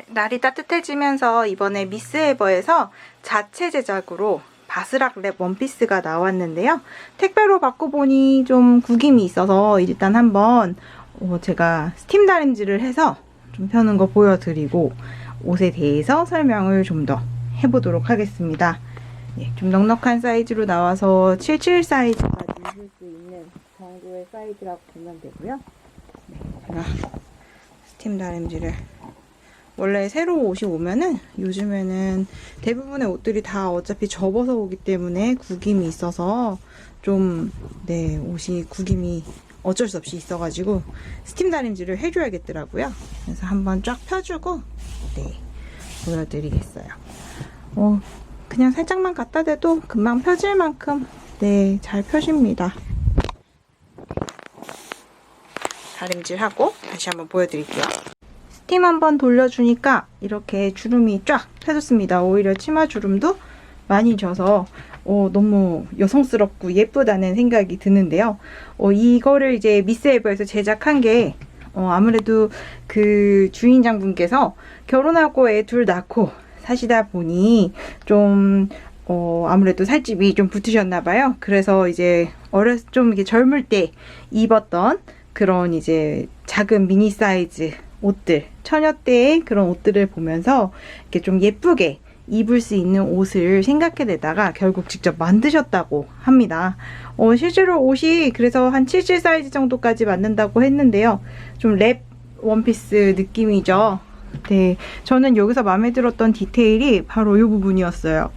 날이 따뜻해지면서 이번에 미스에버에서 자체 제작으로 바스락 랩 원피스가 나왔는데요. 택배로 받고 보니 좀 구김이 있어서 일단 한번 제가 스팀 다림질을 해서 좀 펴는 거 보여드리고 옷에 대해서 설명을 좀 더 해보도록 하겠습니다. 네, 좀 넉넉한 사이즈로 나와서 77 사이즈까지 입을 수 있는 정도의 사이즈라고 보면 되고요. 네, 제가 스팀 다림질을 원래 새로 옷이 오면은 요즘에는 대부분의 옷들이 다 어차피 접어서 오기 때문에 구김이 있어서 좀 옷이 구김이 어쩔 수 없이 있어가지고 스팀 다림질을 해줘야겠더라고요. 그래서 한번 쫙 펴주고 보여드리겠어요. 그냥 살짝만 갖다 대도 금방 펴질 만큼 잘 펴집니다. 다림질하고 다시 한번 보여드릴게요. 스팀 한번 돌려주니까 이렇게 주름이 쫙 펴졌습니다. 오히려 치마 주름도 많이 져서 너무 여성스럽고 예쁘다는 생각이 드는데요. 이거를 이제 미스에버에서 제작한 게 아무래도 그 주인장분께서 결혼하고 애 둘 낳고 사시다 보니 좀 아무래도 살집이 좀 붙으셨나봐요. 그래서 이제 좀 이렇게 젊을 때 입었던 그런 이제 작은 미니 사이즈 옷들, 처녀 때의 그런 옷들을 보면서 이렇게 좀 예쁘게 입을 수 있는 옷을 생각해내다가 결국 직접 만드셨다고 합니다. 실제로 옷이 그래서 한 77 사이즈 정도까지 만든다고 했는데요. 좀 랩 원피스 느낌이죠. 네, 저는 여기서 마음에 들었던 디테일이 바로 이 부분이었어요.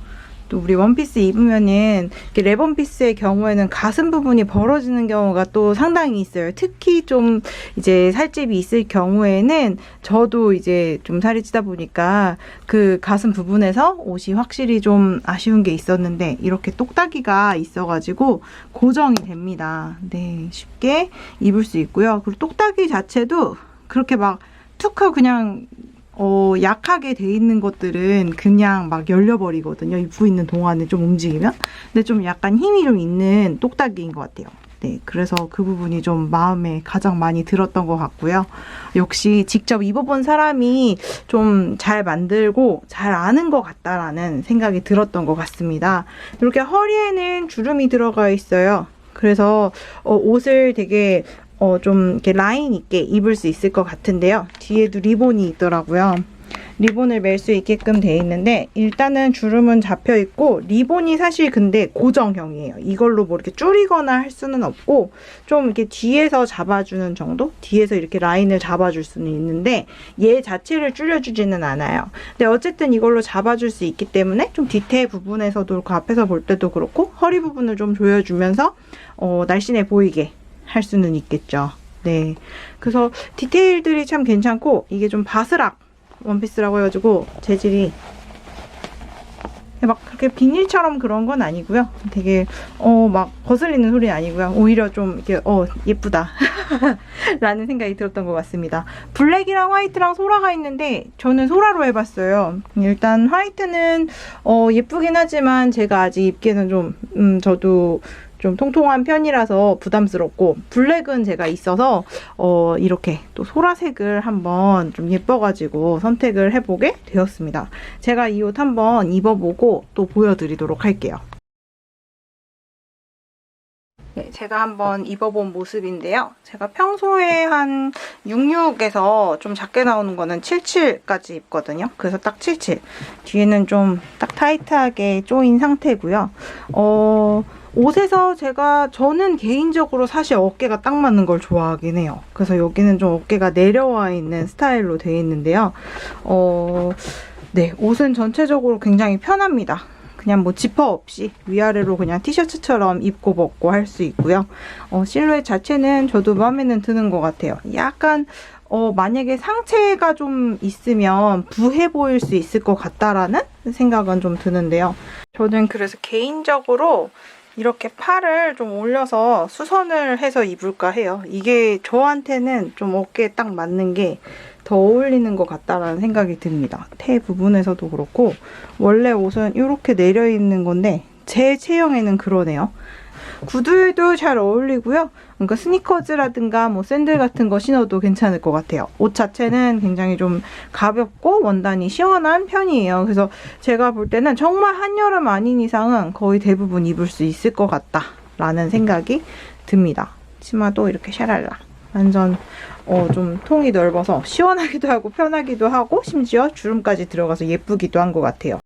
또 우리 원피스 입으면은 랩 원피스의 경우에는 가슴 부분이 벌어지는 경우가 또 상당히 있어요. 특히 좀 이제 살집이 있을 경우에는 저도 이제 좀 살이 찌다 보니까 그 가슴 부분에서 옷이 확실히 좀 아쉬운 게 있었는데 이렇게 똑딱이가 있어가지고 고정이 됩니다. 네, 쉽게 입을 수 있고요. 그리고 똑딱이 자체도 그렇게 막 툭 하고 그냥 약하게 돼 있는 것들은 그냥 막 열려버리거든요. 입고 있는 동안에 좀 움직이면. 근데 좀 약간 힘이 좀 있는 똑딱이인 것 같아요. 네, 그래서 그 부분이 좀 마음에 가장 많이 들었던 것 같고요. 역시 직접 입어본 사람이 좀 잘 만들고 잘 아는 것 같다라는 생각이 들었던 것 같습니다. 이렇게 허리에는 주름이 들어가 있어요. 그래서 옷을 되게 좀 이렇게 라인 있게 입을 수 있을 것 같은데요. 뒤에도 리본이 있더라고요. 리본을 멜 수 있게끔 돼 있는데 일단은 주름은 잡혀 있고 리본이 사실 근데 고정형이에요. 이걸로 뭐 이렇게 줄이거나 할 수는 없고 좀 이렇게 뒤에서 잡아주는 정도? 뒤에서 이렇게 라인을 잡아줄 수는 있는데 얘 자체를 줄여주지는 않아요. 근데 어쨌든 이걸로 잡아줄 수 있기 때문에 좀 디테일 부분에서도 그렇고 앞에서 볼 때도 그렇고 허리 부분을 좀 조여주면서 날씬해 보이게 할 수는 있겠죠. 네, 그래서 디테일들이 참 괜찮고 이게 좀 바스락 원피스라고 해가지고 재질이 막 그렇게 비닐처럼 그런 건 아니고요. 되게 막 거슬리는 소리는 아니고요. 오히려 좀 이렇게 예쁘다 라는 생각이 들었던 것 같습니다. 블랙이랑 화이트랑 소라가 있는데 저는 소라로 해봤어요. 일단 화이트는 예쁘긴 하지만 제가 아직 입기에는 좀 저도 좀 통통한 편이라서 부담스럽고 블랙은 제가 있어서 이렇게 또 소라색을 한번 좀 예뻐가지고 선택을 해보게 되었습니다. 제가 이 옷 한번 입어보고 또 보여드리도록 할게요. 네, 제가 한번 입어본 모습인데요. 제가 평소에 한 66에서 좀 작게 나오는 거는 77까지 입거든요. 그래서 딱 77. 뒤에는 좀 딱 타이트하게 조인 상태고요. 옷에서 저는 개인적으로 사실 어깨가 딱 맞는 걸 좋아하긴 해요. 그래서 여기는 좀 어깨가 내려와 있는 스타일로 되어 있는데요. 네, 옷은 전체적으로 굉장히 편합니다. 그냥 뭐 지퍼 없이 위아래로 그냥 티셔츠처럼 입고 벗고 할 수 있고요. 실루엣 자체는 저도 마음에는 드는 것 같아요. 약간 만약에 상체가 좀 있으면 부해 보일 수 있을 것 같다라는 생각은 좀 드는데요. 저는 그래서 개인적으로 이렇게 팔을 좀 올려서 수선을 해서 입을까 해요. 이게 저한테는 좀 어깨에 딱 맞는 게 더 어울리는 것 같다라는 생각이 듭니다. 태 부분에서도 그렇고 원래 옷은 이렇게 내려있는 건데 제 체형에는 그러네요. 구두도 잘 어울리고요. 그러니까 스니커즈라든가 뭐 샌들 같은 거 신어도 괜찮을 것 같아요. 옷 자체는 굉장히 좀 가볍고 원단이 시원한 편이에요. 그래서 제가 볼 때는 정말 한여름 아닌 이상은 거의 대부분 입을 수 있을 것 같다라는 생각이 듭니다. 치마도 이렇게 샤랄라. 완전 좀 통이 넓어서 시원하기도 하고 편하기도 하고 심지어 주름까지 들어가서 예쁘기도 한 것 같아요.